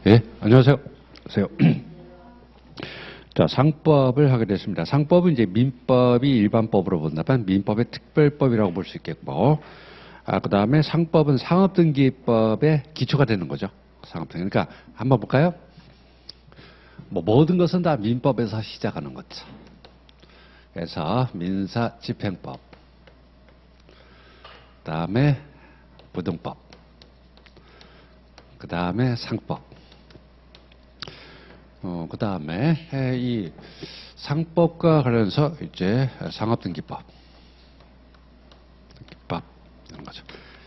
예, 안녕하세요. 안녕하세요. 자, 상법을 하게 됐습니다. 상법은 이제 민법이 일반법으로 본다면 민법의 특별법이라고 볼 수 있겠고, 그 다음에 상법은 상업등기법의 기초가 되는 거죠. 상업등기. 그러니까 한번 볼까요? 모든 것은 다 민법에서 시작하는 거죠. 그래서 민사집행법, 그 다음에 부등법, 그 다음에 상법. 그 다음에 이 상법과 관련해서 이제 상업등기법, 등기법 이런 거죠.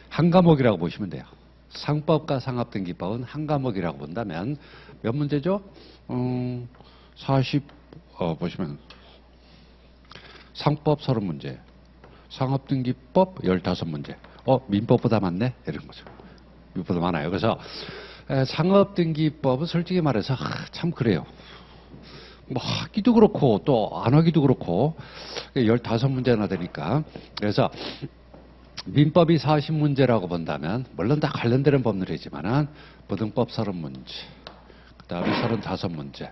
한 과목이라고 보시면 돼요. 상법과 상업등기법은 한 과목이라고 본다면 몇 문제죠? 40 보시면 상법 30문제, 상업등기법 15문제. 민법보다 많네? 이런 거죠. 민법보다 많아요. 그래서 상업등기법은 솔직히 말해서 참 그래요. 뭐 하기도 그렇고 또 안 하기도 그렇고 15문제나 되니까. 그래서 민법이 40문제라고 본다면 물론 다 관련되는 법률이지만은 부등법 30문제, 그 다음에 35문제.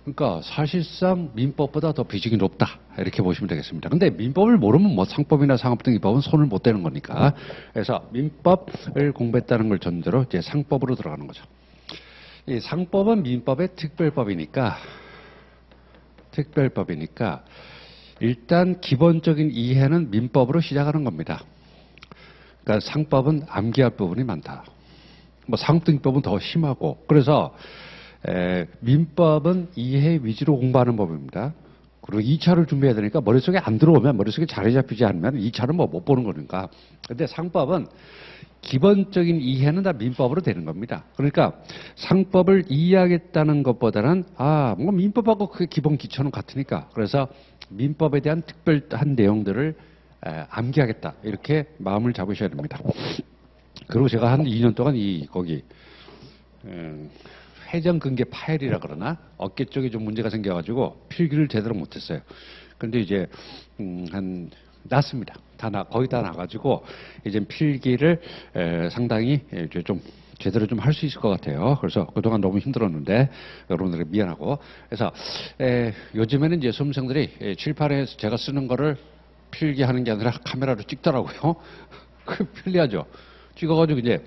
그러니까 사실상 민법보다 더 비중이 높다 이렇게 보시면 되겠습니다. 근데 민법을 모르면 뭐 상법이나 상업등기법은 손을 못 대는 거니까. 그래서 민법을 공부했다는 걸 전제로 이제 상법으로 들어가는 거죠. 이 상법은 민법의 특별법이니까 일단 기본적인 이해는 민법으로 시작하는 겁니다. 그러니까 상법은 암기할 부분이 많다. 뭐 상업등기법은 더 심하고. 그래서 민법은 이해 위주로 공부하는 법입니다. 그리고 2차를 준비해야 되니까 머릿속에 안 들어오면, 머릿속에 자리 잡히지 않으면 2차는 뭐 못 보는 거니까. 근데 상법은 기본적인 이해는 다 민법으로 되는 겁니다. 그러니까 상법을 이해하겠다는 것보다는 뭐 민법하고 그 기본 기초는 같으니까, 그래서 민법에 대한 특별한 내용들을 암기하겠다 이렇게 마음을 잡으셔야 됩니다. 그리고 제가 한 2년 동안 거기 회전근개 파열이라 그러나 어깨 쪽에 좀 문제가 생겨가지고 필기를 제대로 못했어요. 그런데 이제 났습니다. 거의 다 나가지고 이제 필기를 상당히 이제 좀 제대로 좀 할 수 있을 것 같아요. 그래서 그동안 너무 힘들었는데 여러분들에게 미안하고. 그래서 요즘에는 이제 수험생들이 칠판에서 제가 쓰는 거를 필기하는 게 아니라 카메라로 찍더라고요. 그 편리하죠. 찍어가지고 이제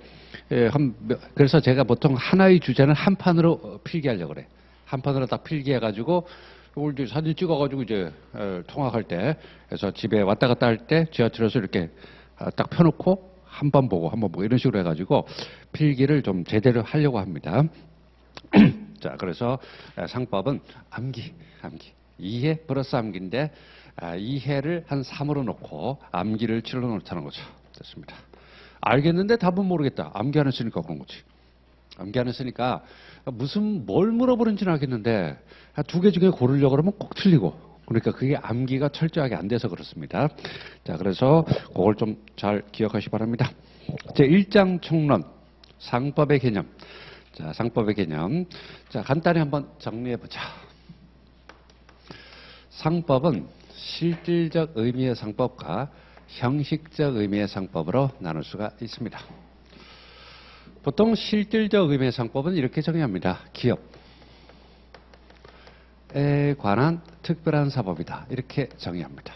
그래서 제가 보통 하나의 주제는 한 판으로 필기하려고 그래. 한 판으로 딱 필기해가지고 이걸 이제 사진 찍어가지고 이제 통학할 때, 그래서 집에 왔다 갔다 할 때 지하철에서 이렇게 딱 펴놓고 한 번 보고 이런 식으로 해가지고 필기를 좀 제대로 하려고 합니다. 자, 그래서 상법은 암기. 이해 플러스 암기인데 이해를 한 3으로 놓고 암기를 7로 놓자는 거죠. 됐습니다. 알겠는데 답은 모르겠다. 암기 안 했으니까 그런 거지. 암기 안 했으니까 뭘 물어보는지는 알겠는데 두 개 중에 고르려고 그러면 꼭 틀리고. 그러니까 그게 암기가 철저하게 안 돼서 그렇습니다. 자, 그래서 그걸 좀 잘 기억하시기 바랍니다. 제 1장 총론, 상법의 개념. 자, 상법의 개념. 자, 간단히 한번 정리해 보자. 상법은 실질적 의미의 상법과 형식적 의미의 상법으로 나눌 수가 있습니다. 보통 실질적 의미의 상법은 이렇게 정의합니다. 기업에 관한 특별한 사법이다. 이렇게 정의합니다.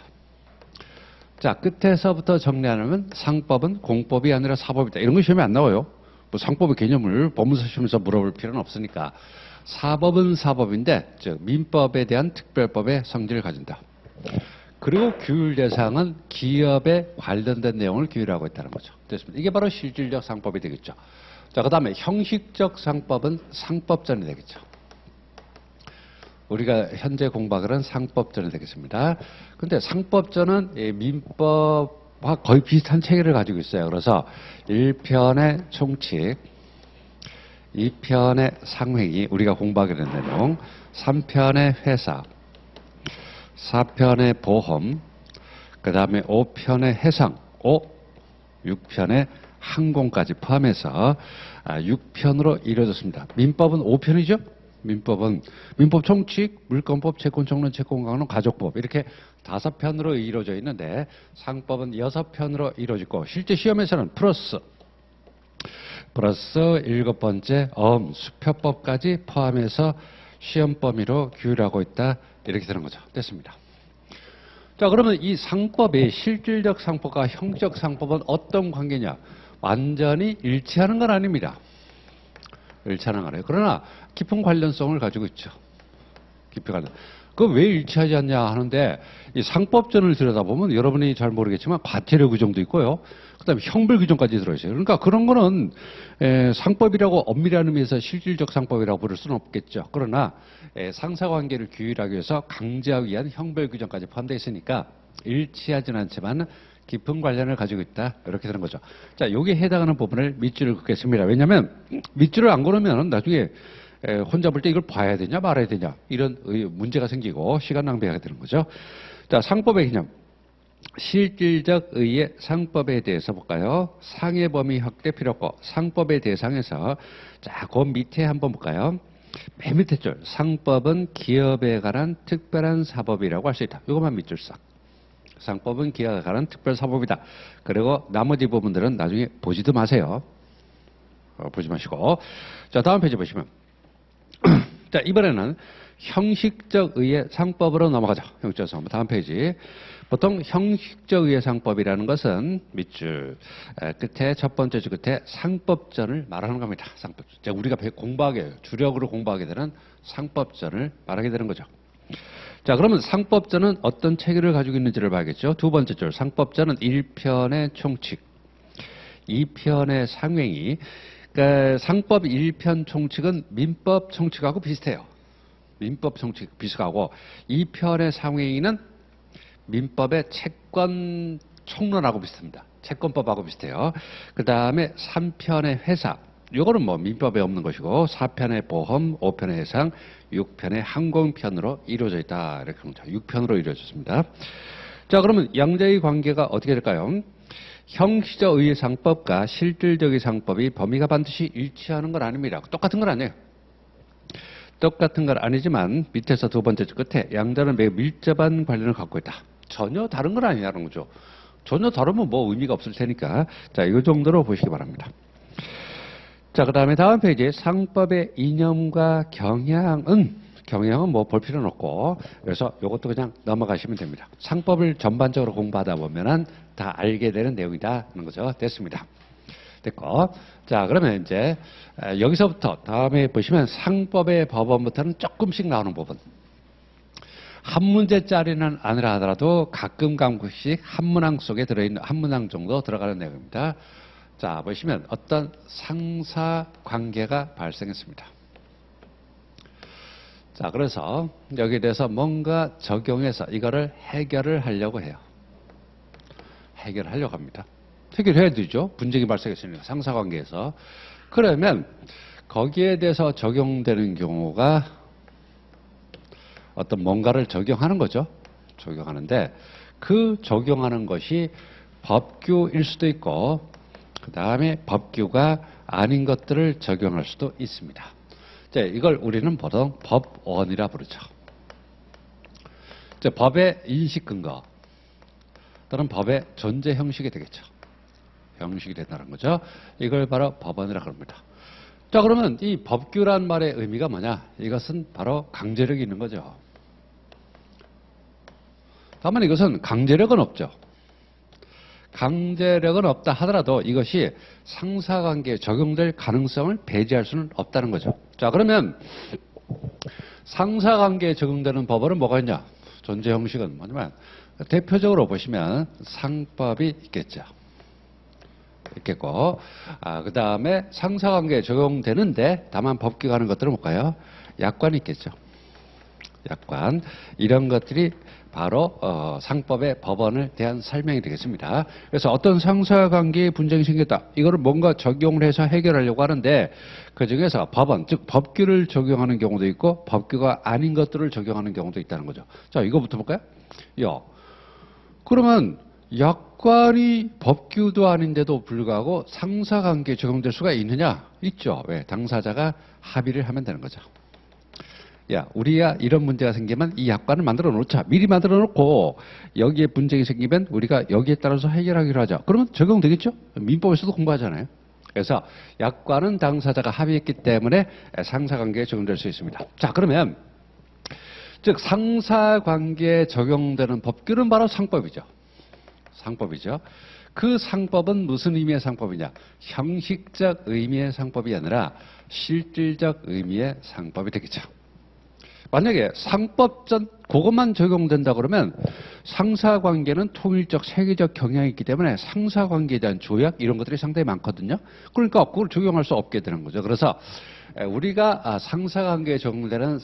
자, 끝에서부터 정리하면 상법은 공법이 아니라 사법이다. 이런 거 시험에 안 나와요. 뭐 상법의 개념을 법문사 시험에서 물어볼 필요는 없으니까. 사법은 사법인데, 즉 민법에 대한 특별법의 성질을 가진다. 그리고 규율 대상은 기업에 관련된 내용을 규율하고 있다는 거죠. 됐습니다. 이게 바로 실질적 상법이 되겠죠. 자, 그 다음에 형식적 상법은 상법전이 되겠죠. 우리가 현재 공부하는 상법전이 되겠습니다. 근데 상법전은 민법과 거의 비슷한 체계를 가지고 있어요. 그래서 1편의 총칙, 2편의 상행위, 우리가 공부하게 된 내용, 3편의 회사, 4편의 보험, 그 다음에 5편의 해상, 6편의 항공까지 포함해서 6편으로 이루어졌습니다. 민법은 5편이죠? 민법 총칙, 물권법, 채권총론, 채권강론, 가족법 이렇게 5편으로 이루어져 있는데 상법은 6편으로 이루어지고 실제 시험에서는 플러스 플러스 7번째 수표법까지 포함해서 시험 범위로 규율하고 있다. 이렇게 되는 거죠. 됐습니다. 자, 그러면 이 상법이 실질적 상법과 형식 상법은 어떤 관계냐? 완전히 일치하는 건 아닙니다. 일치하는 건 아니에요. 그러나 깊은 관련성을 가지고 있죠. 깊이 관련. 그 왜 일치하지 않냐 하는데 이 상법전을 들여다보면 여러분이 잘 모르겠지만 과태료 규정도 있고요. 그다음에 형벌 규정까지 들어있어요. 그러니까 그런 거는 상법이라고 엄밀한 의미에서 실질적 상법이라고 부를 수는 없겠죠. 그러나 상사관계를 규율하기 위해서 강제하기 위한 형벌 규정까지 포함되어 있으니까 일치하지는 않지만 깊은 관련을 가지고 있다. 이렇게 되는 거죠. 자, 여기에 해당하는 부분을 밑줄을 긋겠습니다. 왜냐하면 밑줄을 안 그으면 나중에 혼자 볼 때 이걸 봐야 되냐 말아야 되냐 이런 문제가 생기고 시간 낭비가 되는 거죠. 자, 상법의 개념. 실질적 의의 상법에 대해서 볼까요? 상해 범위 확대 필요 없고 상법의 대상에서 자, 그 밑에 한번 볼까요? 맨 밑에 줄 상법은 기업에 관한 특별한 사법이라고 할 수 있다. 이것만 밑줄 싹. 상법은 기업에 관한 특별사법이다. 그리고 나머지 부분들은 나중에 보지도 마세요. 보지 마시고. 자, 다음 페이지 보시면 자, 이번에는 형식적 의의 상법으로 넘어가죠. 형식적 상법. 다음 페이지. 보통 형식적 의의 상법이라는 것은 밑줄 끝에 첫 번째 줄 끝에 상법전을 말하는 겁니다. 상법전. 우리가 공부하게 주력으로 공부하게 되는 상법전을 말하게 되는 거죠. 자, 그러면 상법전은 어떤 체계를 가지고 있는지를 봐야겠죠. 두 번째 줄 상법전은 1편의 총칙, 2편의 상행위. 그러니까 상법 1편 총칙은 민법 총칙하고 비슷해요. 민법 총칙 비슷하고 2편의 상행위는 민법의 채권 총론하고 비슷합니다. 채권법하고 비슷해요. 그 다음에 3편의 회사. 이거는 뭐 민법에 없는 것이고 4편의 보험, 5편의 해상, 6편의 항공편으로 이루어져 있다. 이렇게 합니다. 6편으로 이루어졌습니다. 자, 그러면 양자의 관계가 어떻게 될까요? 형식적 의의 상법과 실질적의 상법이 범위가 반드시 일치하는 건 아닙니다. 똑같은 건 아니에요. 똑같은 건 아니지만 밑에서 두 번째 끝에 양자는 매우 밀접한 관련을 갖고 있다. 전혀 다른 건 아니라는 거죠. 전혀 다르면 뭐 의미가 없을 테니까. 자, 이 정도로 보시기 바랍니다. 자, 그 다음에 다음 페이지에 상법의 이념과 경향은 뭐 볼 필요는 없고, 그래서 이것도 그냥 넘어가시면 됩니다. 상법을 전반적으로 공부하다 보면은 다 알게 되는 내용이다 하는 거죠. 됐습니다. 됐고. 자, 그러면 이제 여기서부터 다음에 보시면 상법의 법원부터는 조금씩 나오는 부분. 한 문제짜리는 아니라 하더라도 가끔씩 한 문항 속에 들어있는 한 문항 정도 들어가는 내용입니다. 자, 보시면 어떤 상사 관계가 발생했습니다. 자, 그래서 여기에 대해서 뭔가 적용해서 이거를 해결을 하려고 해요. 해결하려고 합니다. 해결해야 되죠. 분쟁이 발생했으니까 상사 관계에서. 그러면 거기에 대해서 적용되는 경우가 어떤 뭔가를 적용하는 거죠. 적용하는데 그 적용하는 것이 법규일 수도 있고 그 다음에 법규가 아닌 것들을 적용할 수도 있습니다. 자, 이걸 우리는 보통 법원이라 부르죠. 자, 법의 인식 근거 또는 법의 존재 형식이 되겠죠. 형식이 된다는 거죠. 이걸 바로 법원이라고 합니다. 자, 그러면 이 법규란 말의 의미가 뭐냐? 이것은 바로 강제력이 있는 거죠. 다만 이것은 강제력은 없죠. 강제력은 없다 하더라도 이것이 상사관계에 적용될 가능성을 배제할 수는 없다는 거죠. 자, 그러면 상사관계에 적용되는 법원은 뭐가 있냐? 존재 형식은 뭐냐면 대표적으로 보시면 상법이 있겠죠. 있겠고, 그 다음에 상사관계에 적용되는데 다만 법규가 하는 것들은 뭘까요? 약관이 있겠죠. 약관. 이런 것들이 바로 상법의 법원에 대한 설명이 되겠습니다. 그래서 어떤 상사관계에 분쟁이 생겼다. 이거를 뭔가 적용을 해서 해결하려고 하는데 그중에서 법원, 즉 법규를 적용하는 경우도 있고 법규가 아닌 것들을 적용하는 경우도 있다는 거죠. 자, 이거부터 볼까요? 그러면 약관이 법규도 아닌데도 불구하고 상사관계에 적용될 수가 있느냐? 있죠. 왜? 당사자가 합의를 하면 되는 거죠. 야, 우리야 이런 문제가 생기면 이 약관을 만들어 놓자. 미리 만들어 놓고 여기에 분쟁이 생기면 우리가 여기에 따라서 해결하기로 하자. 그러면 적용되겠죠? 민법에서도 공부하잖아요. 그래서 약관은 당사자가 합의했기 때문에 상사관계에 적용될 수 있습니다. 자, 그러면 즉 상사관계에 적용되는 법규는 바로 상법이죠. 상법이죠. 그 상법은 무슨 의미의 상법이냐? 형식적 의미의 상법이 아니라 실질적 의미의 상법이 되겠죠. 만약에 상법전 그것만 적용된다 그러면 상사관계는 통일적 세계적 경향이 있기 때문에 상사관계에 대한 조약 이런 것들이 상당히 많거든요. 그러니까 그걸 적용할 수 없게 되는 거죠. 그래서 우리가 상사관계에 적용되는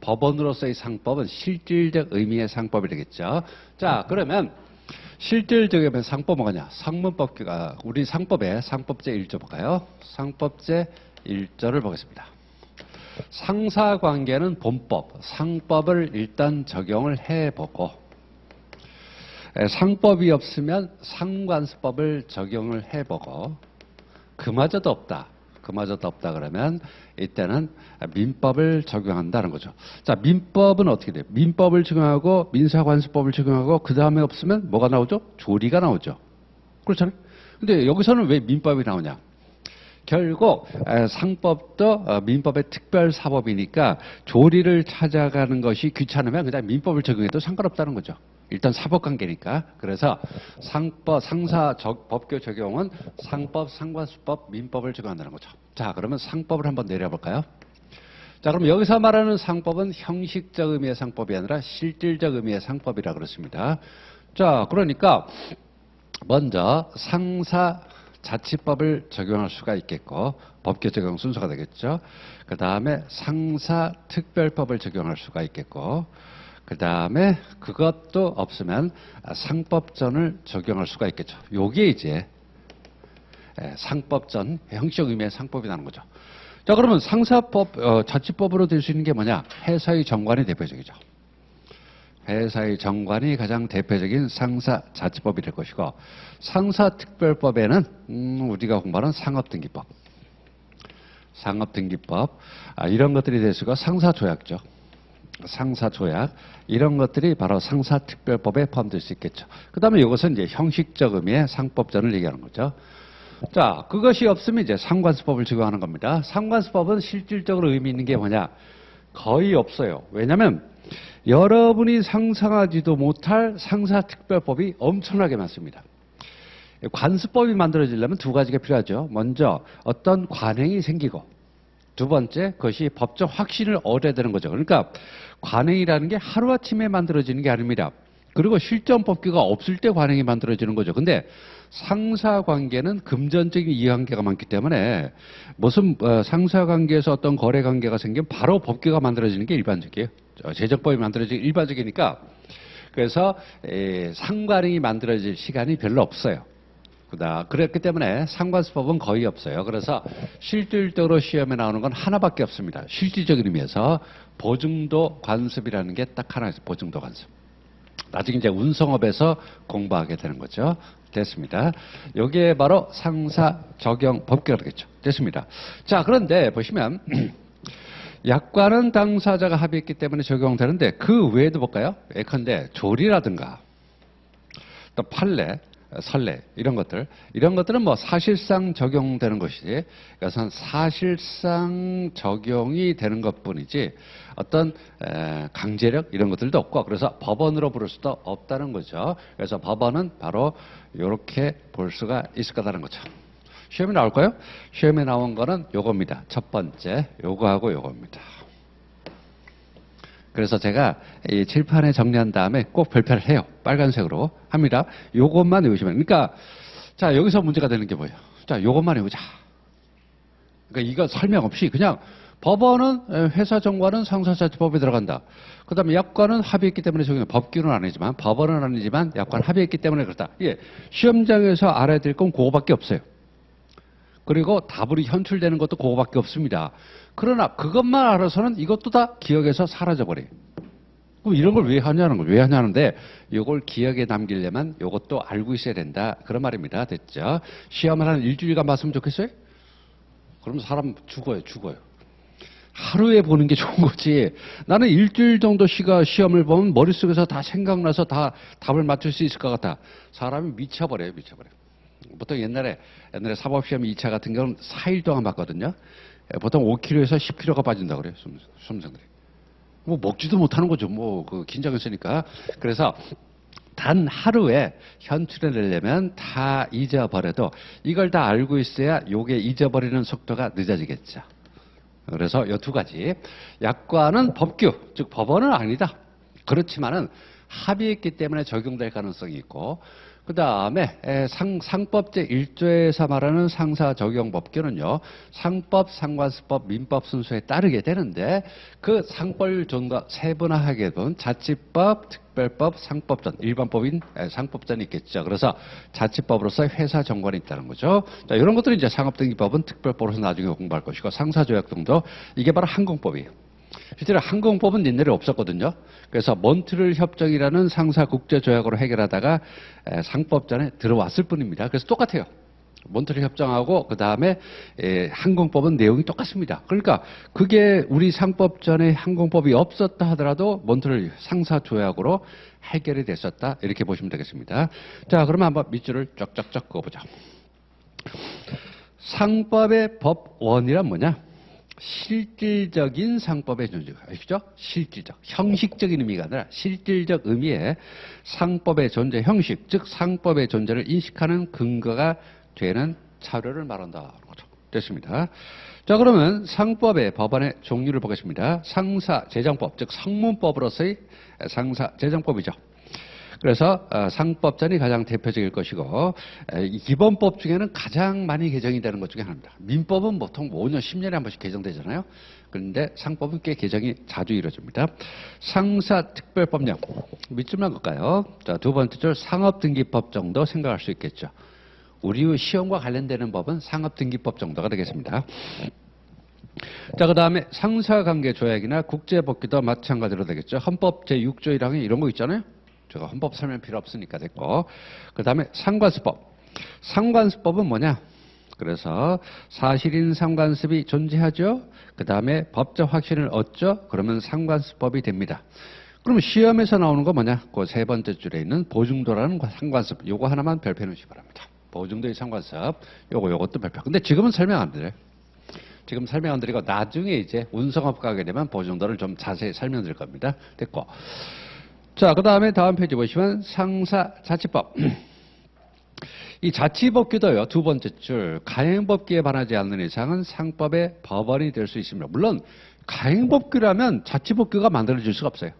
법원으로서의 상법은 실질적 의미의 상법이 되겠죠. 자, 그러면 실질적인 상법은 뭐냐? 상문법규가 우리 상법의 상법제 1조 볼까요? 상법제 1조를 보겠습니다. 상사관계는 본법, 상법을 일단 적용을 해보고 상법이 없으면 상관습법을 적용을 해보고 그마저도 없다. 그마저도 없다 그러면 이때는 민법을 적용한다는 거죠. 자, 민법은 어떻게 돼요? 민법을 적용하고 민사관습법을 적용하고 그 다음에 없으면 뭐가 나오죠? 조리가 나오죠. 그렇잖아요. 근데 여기서는 왜 민법이 나오냐? 결국 상법도 민법의 특별사법이니까 조리를 찾아가는 것이 귀찮으면 그냥 민법을 적용해도 상관없다는 거죠. 일단 사법관계니까. 그래서 법규 적용은 상법, 상관수법, 민법을 적용한다는 거죠. 자, 그러면 상법을 한번 내려볼까요? 자, 그럼 여기서 말하는 상법은 형식적 의미의 상법이 아니라 실질적 의미의 상법이라 그렇습니다. 자, 그러니까 먼저 자치법을 적용할 수가 있겠고 법규 적용 순서가 되겠죠. 그 다음에 상사특별법을 적용할 수가 있겠고 그 다음에 그것도 없으면 상법전을 적용할 수가 있겠죠. 요게 이제 상법전 형식 의미의 상법이 나는 거죠. 자, 그러면 자치법으로 될 수 있는 게 뭐냐? 회사의 정관이 대표적이죠. 회사의 정관이 가장 대표적인 상사자치법이 될 것이고 상사특별법에는 우리가 공부하는 상업등기법 이런 것들이 될 수가 상사조약죠. 상사조약 이런 것들이 바로 상사특별법에 포함될 수 있겠죠. 그 다음에 이것은 이제 형식적 의미의 상법전을 얘기하는 거죠. 자, 그것이 없으면 이제 상관수법을 적용하는 겁니다. 상관수법은 실질적으로 의미 있는 게 뭐냐? 거의 없어요. 왜냐하면 여러분이 상상하지도 못할 상사특별법이 엄청나게 많습니다. 관습법이 만들어지려면 두 가지가 필요하죠. 먼저 어떤 관행이 생기고 두 번째 그것이 법적 확신을 얻어야 되는 거죠. 그러니까 관행이라는 게 하루아침에 만들어지는 게 아닙니다. 그리고 실전법규가 없을 때 관행이 만들어지는 거죠. 근데 상사관계는 금전적인 이해관계가 많기 때문에 무슨 상사관계에서 어떤 거래관계가 생기면 바로 법규가 만들어지는 게 일반적이에요. 제정법이 만들어지기 일반적이니까 그래서 상관행이 만들어질 시간이 별로 없어요. 그렇기 때문에 상관수법은 거의 없어요. 그래서 실질적으로 시험에 나오는 건 하나밖에 없습니다. 실질적인 의미에서 보증도 관습이라는 게 딱 하나 있어요. 보증도 관습. 나중에 이제 운송업에서 공부하게 되는 거죠. 됐습니다. 여기에 바로 상사 적용 법규가 되겠죠. 됐습니다. 자, 그런데 보시면 약관은 당사자가 합의했기 때문에 적용되는데 그 외에도 볼까요? 예컨대 조리라든가 또 판례, 선례 이런 것들은 뭐 사실상 적용되는 것이지 그것은 사실상 적용이 되는 것뿐이지 어떤 강제력 이런 것들도 없고 그래서 법원으로 부를 수도 없다는 거죠. 그래서 법원은 바로 이렇게 볼 수가 있을 거다는 거죠. 시험에 나올까요? 시험에 나온 거는 요겁니다. 첫 번째 요거하고 요겁니다. 그래서 제가 이 칠판에 정리한 다음에 꼭 별표를 해요. 빨간색으로 합니다. 요것만 외우시면. 그러니까 자, 여기서 문제가 되는 게 뭐예요? 자, 요것만 외우자. 그러니까 이거 설명 없이 그냥 법원은 회사 정관은 상사자치법에 들어간다. 그 다음에 약관은 합의했기 때문에 적용해. 법규는 아니지만 법원은 아니지만 약관 합의했기 때문에 그렇다. 예, 시험장에서 알아야 될 건 그거밖에 없어요. 그리고 답으로 현출되는 것도 그거밖에 없습니다. 그러나 그것만 알아서는 이것도 다 기억에서 사라져버려요. 그럼 이런 걸 왜 하냐는 거예요. 왜 하냐는데 이걸 기억에 남기려면 이것도 알고 있어야 된다. 그런 말입니다. 됐죠? 시험을 한 일주일간 봤으면 좋겠어요? 그럼 사람 죽어요. 하루에 보는 게 좋은 거지. 나는 일주일 정도 시험을 보면 머릿속에서 다 생각나서 다 답을 맞출 수 있을 것 같아. 사람이 미쳐버려요. 보통 옛날에 사법시험 2차 같은 경우는 4일 동안 봤거든요. 보통 5kg에서 10kg가 빠진다고 그래요, 수험생들이. 뭐 먹지도 못하는 거죠. 뭐 그 긴장했으니까. 그래서 단 하루에 현출을 내려면 다 잊어버려도 이걸 다 알고 있어야 요게 잊어버리는 속도가 늦어지겠죠. 그래서 이 두 가지. 약관은 법규, 즉 법원은 아니다. 그렇지만은 합의했기 때문에 적용될 가능성이 있고, 그 다음에 상법제 1조에서 말하는 상사 적용 법규는요, 상법, 상관습법, 민법 순서에 따르게 되는데, 그 상법을 좀 더 세분화하게 된 자치법, 특별법, 상법전, 일반법인 상법전이 있겠죠. 그래서 자치법으로서 회사 정관이 있다는 거죠. 자, 이런 것들은 이제 상업등기법은 특별법으로서 나중에 공부할 것이고, 상사조약 등도 이게 바로 항공법이에요. 실제로 항공법은 옛날에 없었거든요. 그래서 몬트리올 협정이라는 상사 국제 조약으로 해결하다가 상법전에 들어왔을 뿐입니다. 그래서 똑같아요. 몬트리올 협정하고 그 다음에 항공법은 내용이 똑같습니다. 그러니까 그게 우리 상법전에 항공법이 없었다 하더라도 몬트리올 상사 조약으로 해결이 됐었다, 이렇게 보시면 되겠습니다. 자, 그러면 한번 밑줄을 쫙쫙쫙 그어보자. 상법의 법원이란 뭐냐? 실질적인 상법의 존재, 아시죠? 실질적, 형식적인 의미가 아니라 실질적 의미의 상법의 존재, 형식, 즉 상법의 존재를 인식하는 근거가 되는 자료를 말한다는 거죠. 됐습니다. 자, 그러면 상법의 법원의 종류를 보겠습니다. 상사재정법, 즉 상문법으로서의 상사재정법이죠. 그래서 상법전이 가장 대표적일 것이고, 기본법 중에는 가장 많이 개정이 되는 것 중에 하나입니다. 민법은 보통 5년, 10년에 한 번씩 개정되잖아요. 그런데 상법은 꽤 개정이 자주 이루어집니다. 상사특별법령, 밑줄만 볼까요? 자, 두 번째 줄 상업등기법 정도 생각할 수 있겠죠. 우리 시험과 관련되는 법은 상업등기법 정도가 되겠습니다. 자, 그 다음에 상사관계조약이나 국제법규도 마찬가지로 되겠죠. 헌법 제6조 1항에 이런 거 있잖아요. 제가 헌법 설명 필요 없으니까 됐고, 그 다음에 상관습법. 상관습법은 뭐냐? 그래서 사실인 상관습이 존재하죠. 그 다음에 법적 확신을 얻죠. 그러면 상관습법이 됩니다. 그러면 시험에서 나오는 거 뭐냐? 그 세 번째 줄에 있는 보증도라는 상관습. 요거 하나만 별표해 놓으시기 바랍니다. 보증도의 상관습. 요것도 별표. 근데 지금은 설명 안 드려요. 지금 설명 안 드리고 나중에 이제 운송업 가게 되면 보증도를 좀 자세히 설명드릴 겁니다. 됐고. 자, 그 다음에 다음 페이지 보시면 상사자치법. 이 자치법규도요, 두 번째 줄, 가행법규에 반하지 않는 이상은 상법의 법원이 될 수 있습니다. 물론 가행법규라면 자치법규가 만들어질 수가 없어요.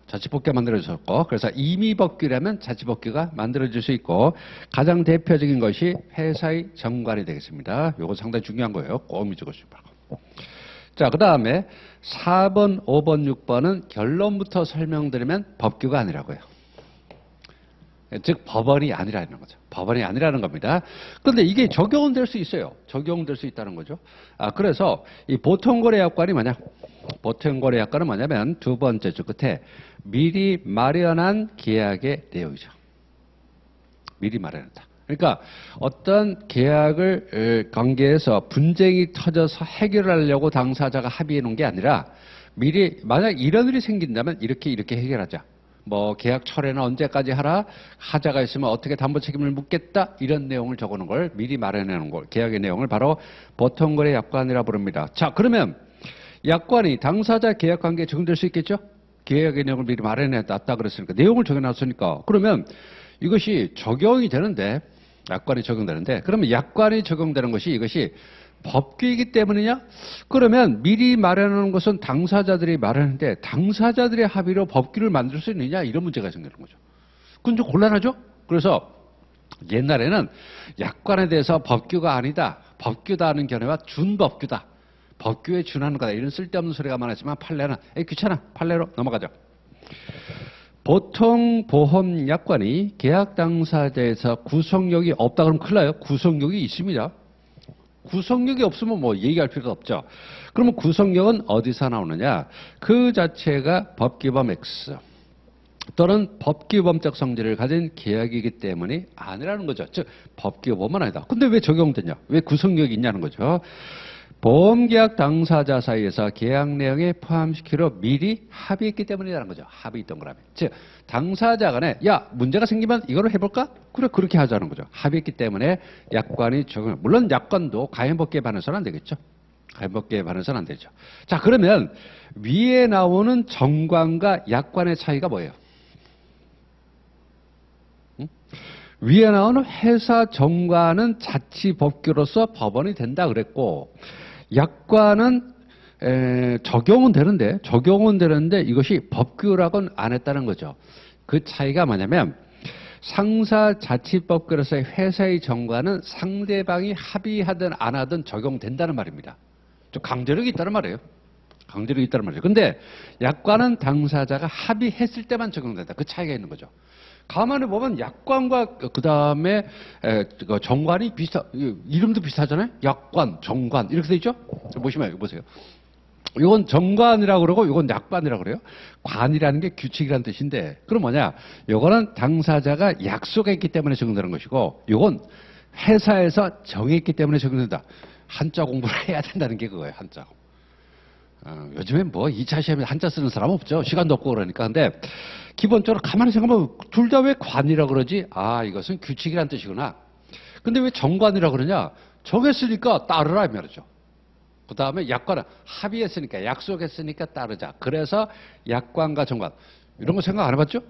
자치법규가 만들어졌고, 그래서 임의법규라면 자치법규가 만들어질 수 있고, 가장 대표적인 것이 회사의 정관이 되겠습니다. 이거 상당히 중요한 거예요. 꼭 잊어주시기 바랍니다. 자, 그 다음에 4번, 5번, 6번은 결론부터 설명드리면 법규가 아니라고요. 즉 법원이 아니라는 거죠. 법원이 아니라는 겁니다. 그런데 이게 적용은 될 수 있어요. 적용될 수 있다는 거죠. 그래서 이 보통거래약관이 뭐냐? 보통거래약관은 뭐냐면 두 번째 줄 끝에 미리 마련한 계약의 내용이죠. 미리 마련한다. 그러니까 어떤 계약을 관계에서 분쟁이 터져서 해결하려고 당사자가 합의해 놓은 게 아니라 미리 만약 이런 일이 생긴다면 이렇게 해결하자. 뭐 계약 철회는 언제까지 하라, 하자가 있으면 어떻게 담보 책임을 묻겠다, 이런 내용을 적어놓은 걸 미리 마련해 놓은 걸, 계약의 내용을 바로 보통거래 약관이라 부릅니다. 자, 그러면 약관이 당사자 계약 관계에 적용될 수 있겠죠? 계약의 내용을 미리 마련해 놨다 그랬으니까, 내용을 적어놨으니까, 그러면 이것이 적용이 되는데, 약관이 적용되는데, 그러면 약관이 적용되는 것이 이것이 법규이기 때문이냐? 그러면 미리 마련하는 것은 당사자들이 마련하는데 당사자들의 합의로 법규를 만들 수 있느냐? 이런 문제가 생기는 거죠. 그건 좀 곤란하죠? 그래서 옛날에는 약관에 대해서 법규가 아니다, 법규다 하는 견해와 준법규다, 법규에 준하는 거다, 이런 쓸데없는 소리가 많았지만 판례는 귀찮아, 판례로 넘어가죠. 보통 보험 약관이 계약 당사자에서 구속력이 없다 그러면 큰일 나요. 구속력이 있습니다. 구속력이 없으면 뭐 얘기할 필요가 없죠. 그러면 구속력은 어디서 나오느냐? 그 자체가 법규범 X 또는 법규범적 성질을 가진 계약이기 때문이 아니라는 거죠. 즉 법규범은 아니다. 근데 왜 적용되냐? 왜 구속력이 있냐는 거죠. 보험계약 당사자 사이에서 계약 내용에 포함시키려 미리 합의했기 때문이라는 거죠. 합의했던 거라면. 즉 당사자 간에 야 문제가 생기면 이거를 해볼까? 그래 그렇게 하자는 거죠. 합의했기 때문에 약관이 적용. 물론 약관도 가행법규에 반해서는 안 되겠죠. 가행법규에 반해서는 안 되죠. 자 그러면 위에 나오는 정관과 약관의 차이가 뭐예요? 위에 나오는 회사 정관은 자치법규로서 법원이 된다 그랬고 약관은 적용은 되는데 이것이 법규라고는 안 했다는 거죠. 그 차이가 뭐냐면 상사자치법규로서의 회사의 정관은 상대방이 합의하든 안 하든 적용된다는 말입니다. 좀 강제력이 있다는 말이에요. 강제력이 있다는 말이죠. 근데 약관은 당사자가 합의했을 때만 적용된다. 그 차이가 있는 거죠. 가만히 보면 약관과 그 다음에 정관이 이름도 비슷하잖아요. 약관, 정관 이렇게 돼 있죠. 보시면 여기 보세요. 이건 정관이라고 그러고 이건 약관이라고 그래요. 관이라는 게 규칙이라는 뜻인데 그럼 뭐냐? 이거는 당사자가 약속했기 때문에 적용되는 것이고 이건 회사에서 정했기 때문에 적용된다. 한자 공부를 해야 된다는 게 그거예요. 한자 공부. 요즘엔 뭐 2차 시험에 한자 쓰는 사람 없죠. 시간도 없고 그러니까. 근데 기본적으로 가만히 생각하면 둘 다 왜 관이라고 그러지? 아 이것은 규칙이란 뜻이구나. 근데 왜 정관이라고 그러냐? 정했으니까 따르라 이 말이죠. 그 다음에 약관은 합의했으니까 약속했으니까 따르자. 그래서 약관과 정관 이런 거 생각 안 해봤죠?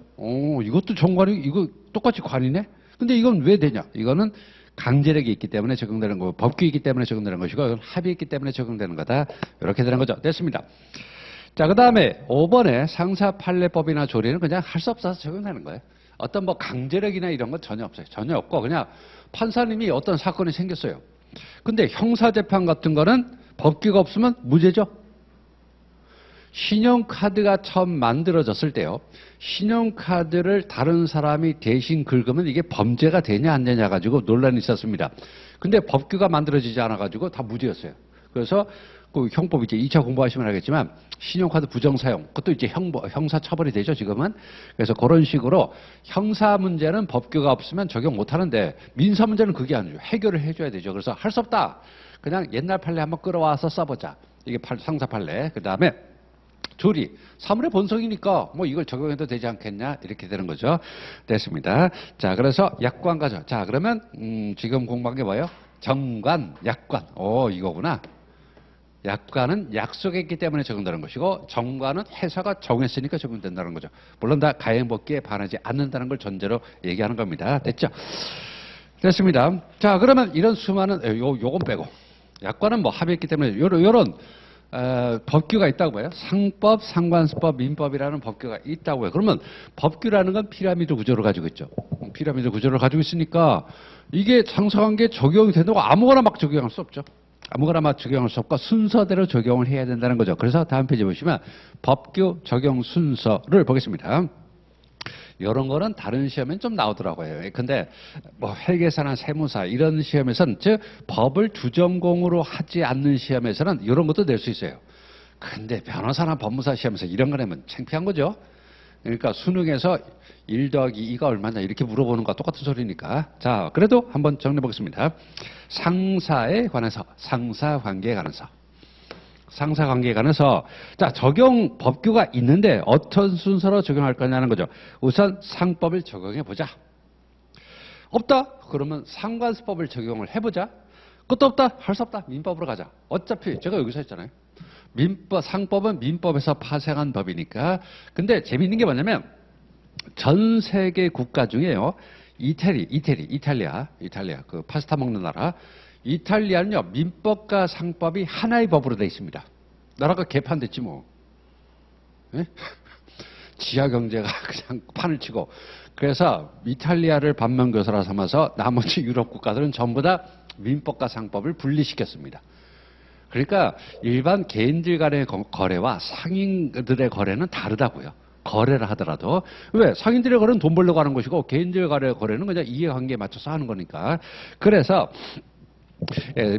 이것도 정관이 이거 똑같이 관이네. 근데 이건 왜 되냐? 이거는 강제력이 있기 때문에 적용되는 거고 법규이기 때문에 적용되는 것이고 이건 합의있기 때문에 적용되는 거다. 이렇게 되는 거죠. 됐습니다. 자, 그 다음에 5번에 상사판례법이나 조례는 그냥 할 수 없어서 적용되는 거예요. 어떤 뭐 강제력이나 이런 건 전혀 없어요. 전혀 없고 그냥 판사님이 어떤 사건이 생겼어요. 근데 형사재판 같은 거는 법규가 없으면 무죄죠. 신용카드가 처음 만들어졌을 때요. 신용카드를 다른 사람이 대신 긁으면 이게 범죄가 되냐 안 되냐 가지고 논란이 있었습니다. 근데 법규가 만들어지지 않아 가지고 다 무죄였어요. 그래서 그 형법 이제 2차 공부하시면 알겠지만 신용카드 부정사용 그것도 이제 형사처벌이 되죠 지금은. 그래서 그런 식으로 형사 문제는 법규가 없으면 적용 못 하는데 민사 문제는 그게 아니죠. 해결을 해줘야 되죠. 그래서 할 수 없다. 그냥 옛날 판례 한번 끌어와서 써보자. 이게 상사 판례. 그 다음에 조리, 사물의 본성이니까 뭐 이걸 적용해도 되지 않겠냐 이렇게 되는 거죠. 됐습니다. 자, 그래서 약관 가죠. 자, 그러면 지금 공부한 게 뭐예요? 정관, 약관. 이거구나. 약관은 약속했기 때문에 적용되는 것이고 정관은 회사가 정했으니까 적용된다는 거죠. 물론 다 가행법규에 반하지 않는다는 걸 전제로 얘기하는 겁니다. 됐죠? 됐습니다. 자, 그러면 이런 수많은 요건 빼고 약관은 뭐 합의했기 때문에 요런 법규가 있다고 봐요. 상법, 상관습법, 민법이라는 법규가 있다고 해요. 그러면 법규라는 건 피라미드 구조를 가지고 있죠. 피라미드 구조를 가지고 있으니까 이게 상사관계에 적용이 된다고 아무거나 막 적용할 수 없죠. 아무거나 막 적용할 수 없고 순서대로 적용을 해야 된다는 거죠. 그래서 다음 페이지 보시면 법규 적용 순서를 보겠습니다. 이런 거는 다른 시험엔 좀 나오더라고요. 근데 뭐 회계사나 세무사 이런 시험에서는 즉 법을 주전공으로 하지 않는 시험에서는 이런 것도 낼 수 있어요. 근데 변호사나 법무사 시험에서 이런 거 내면 창피한 거죠. 그러니까 수능에서 1 더하기 2가 얼마냐 이렇게 물어보는 거와 똑같은 소리니까. 자, 그래도 한번 정리해 보겠습니다. 상사에 관해서, 상사관계에 관해서. 상사관계에 관해서 자 적용 법규가 있는데 어떤 순서로 적용할 거냐는 거죠. 우선 상법을 적용해 보자. 없다? 그러면 상관습법을 적용을 해보자. 그것도 없다? 할 수 없다. 민법으로 가자. 어차피 제가 여기서 했잖아요. 상법은 민법에서 파생한 법이니까. 근데 재미있는 게 뭐냐면 전 세계 국가 중에요. 이탈리아 그 파스타 먹는 나라. 이탈리아는요 민법과 상법이 하나의 법으로 되어 있습니다. 나라가 개판됐지 뭐. 네? 지하 경제가 그냥 판을 치고. 그래서 이탈리아를 반면교사라 삼아서 나머지 유럽 국가들은 전부 다 민법과 상법을 분리시켰습니다. 그러니까 일반 개인들 간의 거래와 상인들의 거래는 다르다고요. 거래를 하더라도. 왜? 상인들의 거래는 돈 벌려고 하는 것이고 개인들 간의 거래는 그냥 이해관계에 맞춰서 하는 거니까. 그래서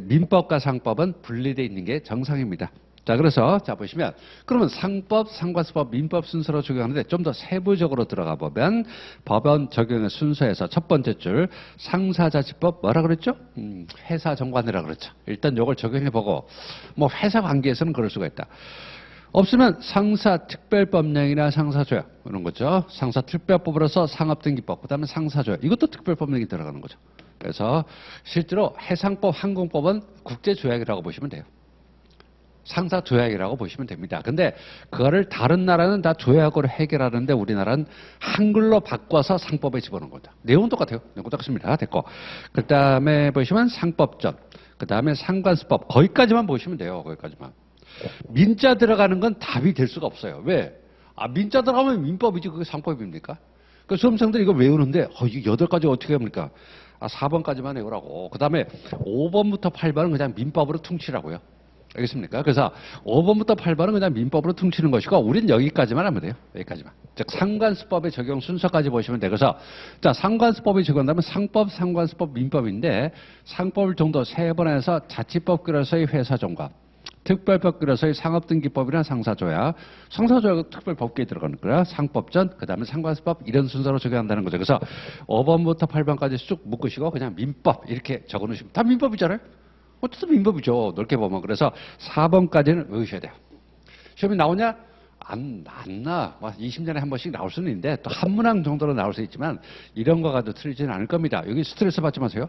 민법과 상법은 분리되어 있는 게 정상입니다. 자, 그래서 자 보시면 그러면 상법, 상관수법, 민법 순서로 적용하는데 좀 더 세부적으로 들어가 보면 법원 적용의 순서에서 첫 번째 줄 상사자치법 뭐라 그랬죠? 회사 정관이라 그랬죠. 일단 요걸 적용해 보고 뭐 회사 관계에서는 그럴 수가 있다. 없으면 상사특별법령이나 상사조약 이런 거죠. 상사특별법으로서 상업등기법, 그다음에 상사조약 이것도 특별법령이 들어가는 거죠. 그래서 실제로 해상법, 항공법은 국제조약이라고 보시면 돼요. 상사조약이라고 보시면 됩니다. 근데 그거를 다른 나라는 다 조약으로 해결하는데 우리나라는 한글로 바꿔서 상법에 집어넣은 거죠. 내용은 똑같아요. 내용 똑같습니다. 됐고. 그 다음에 보시면 상법전. 그 다음에 상관수법. 거기까지만 보시면 돼요. 거기까지만. 민자 들어가는 건 답이 될 수가 없어요. 왜? 민자 들어가면 민법이지 그게 상법입니까? 그 수험생들이 이거 외우는데 이거 8가지 어떻게 합니까? 4번까지만 외우라고. 그 다음에 5번부터 8번은 그냥 민법으로 퉁치라고요. 알겠습니까? 그래서 5번부터 8번은 그냥 민법으로 퉁치는 것이고 우리는 여기까지만 하면 돼요. 여기까지만. 즉 상관수법의 적용 순서까지 보시면 돼요. 그래서 자 상관수법이 적용한다면 상법, 상관수법, 민법인데 상법을 정도 3번에서 자치법규로서의 회사정관, 특별법규로서의 상업등기법이나 상사조약, 상사조약은 특별법규에 들어가는 거야. 상법전, 그 다음에 상관수법 이런 순서로 적용한다는 거죠. 그래서 5번부터 8번까지 쭉 묶으시고 그냥 민법 이렇게 적어놓으시면 다 민법이잖아요. 어쨌든 민법이죠. 넓게 보면. 그래서 4번까지는 외우셔야 돼요. 시험이 나오냐? 안 나. 20년에 한 번씩 나올 수는 있는데 또 한 문항 정도로 나올 수 있지만 이런 거 가지고 틀리지는 않을 겁니다. 여기 스트레스 받지 마세요.